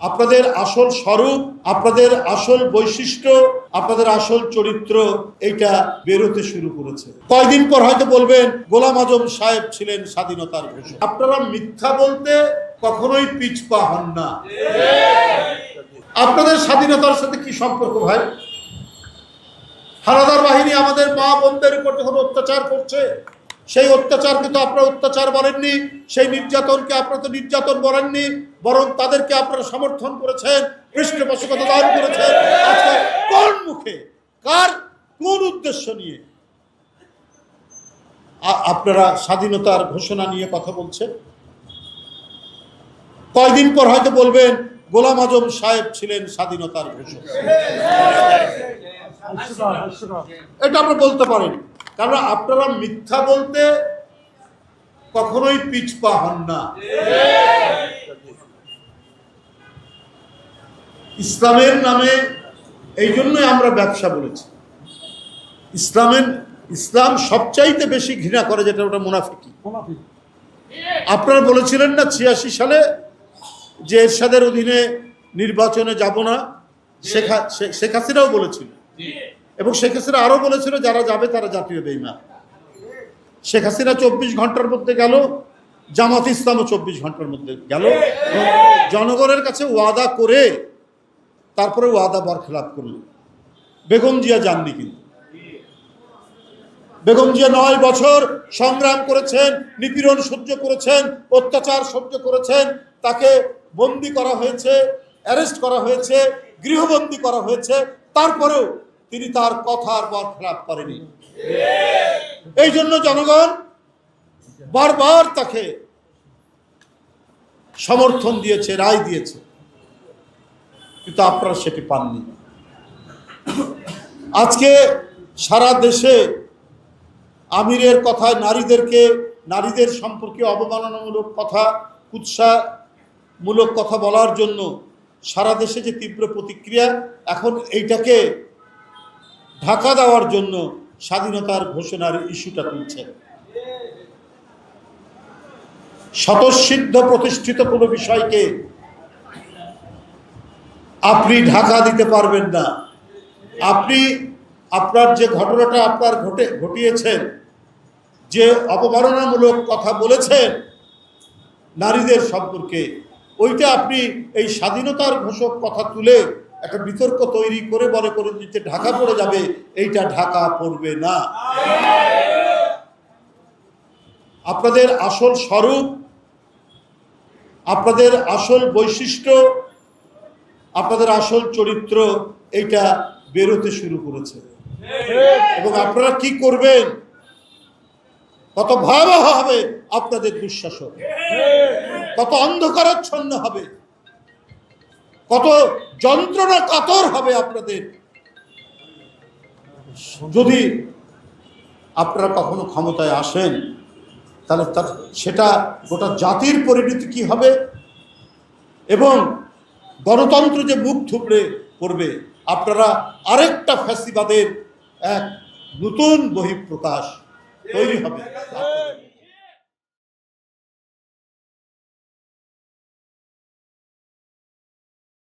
আপনাদের আসল স্বরূপ, আপনাদের আসল বৈশিষ্ট্য, আপনাদের আসল চরিত্র এইটা বেরোতে শুরু করেছে। কয়দিন পর হয়তো বলবেন গোলাম আজম সাহেব ছিলেন স্বাধীনতার ঘোষক। আপনারা মিথ্যা বলতে কখনোই পিছপা হন না। আপনাদের স্বাধীনতার সাথে কি সম্পর্ক ভাই? হানাদার বাহিনী আমাদের মা বোনদের উপর যখন অত্যাচার করছে, সেই অত্যাচারকে তো আপনারা অত্যাচার বলেননি, সেই নির্যাতনকে আপনারা তো নির্যাতন বলেননি, বরং তাদেরকে আপনারা সমর্থন করেছেন, পৃষ্ঠপোষকতা দান করেছেন। আজকে কোন মুখে, কার কোন উদ্দেশ্য নিয়ে আপনারা স্বাধীনতার ঘোষণা নিয়ে কথা বলছেন? কয়দিন পর হয়তো বলবেন গোলাম আজম সাহেব ছিলেন স্বাধীনতার ঘোষক। এটা আমরা বলতে পারেন, কারণ আপনারা মিথ্যা বলতে কখনোই পিছপা হন না। ইসলামের নামে এই জন্যই আমরা ব্যবসা বলেছি। ইসলাম সবচাইতে বেশি ঘৃণা করে যেটা, ওটা মুনাফিকি। আপনারা বলেছিলেন না 86 সালে যে এরশাদের অধীনে নির্বাচনে যাব না, শেখ হাসিনাও বলেছিল, এবং শেখ হাসিনা আরো বলেছিল যারা যাবে তারা জাতীয় বেঈমান। শেখ হাসিনা 24 ঘন্টার মধ্যে গেল, জামাত ইসলামও 24 ঘন্টার মধ্যে গেল, জনগণের কাছে ওয়াদা করে তারপরে ওয়াদা বরখেলাপ করল। বেগম জিয়া যাননি, কিন্তু বেগম জিয়া 9 বছর সংগ্রাম করেছেন, নিপীড়ন সহ্য করেছেন, অত্যাচার সহ্য করেছেন, তাকে বন্দী করা হয়েছে, অ্যারেস্ট করা হয়েছে, গৃহবন্দী করা হয়েছে, তারপরেও তিনি তার কথার বরখেলাপ করেনি। এই জন্য জনগণ বারবার তাকে সমর্থন দিয়েছে, রায় দিয়েছে, কিন্তু আপনারা সেটি পাননি। আজকে সারা দেশে আমিরের কথায় নারীদের সম্পর্কে অবমাননামূলক কথা, কুৎসামূলক কথা বলার জন্য সারা দেশে যে তীব্র প্রতিক্রিয়া, এখন এইটাকে ঢাকা দেওয়ার জন্য স্বাধীনতার ঘোষণার ইস্যুটা তুলছে। স্বতঃসিদ্ধ প্রতিষ্ঠিত কোনো বিষয়কে আপনি ঢাকা দিতে পারবেন না। আপনি আপনার যে ঘটনাটা ঘটিয়েছেন, যে অপমাননামূলক কথা বলেছেন নারীদের সম্পর্কে, ওইটা আপনি এই স্বাধীনতার ঘোষক কথা তুলে একটা বিতর্ক তৈরি করে মনে করেন যে ঢাকা পড়ে যাবে। এইটা ঢাকা পড়বে না। আপনাদের আসল স্বরূপ, আপনাদের আসল বৈশিষ্ট্য, আপনাদের আসল চরিত্র এইটা বেরোতে শুরু করেছে, এবং আপনারা কি করবেন, কত ভয়াবহ হবে আপনাদের দুঃশাসন, কত অন্ধকারাচ্ছন্ন হবে, কত যন্ত্রণা কাতর হবে আপনাদের, যদি আপনারা কখনো ক্ষমতায় আসেন। তাহলে সেটা গোটা জাতির পরিণতি কি হবে, এবং গণতন্ত্র যে মুখ থুবড়ে পড়বে, আপনারা আরেকটা ফ্যাসিবাদের এক নতুন বহিঃপ্রকাশ তৈরি হবে।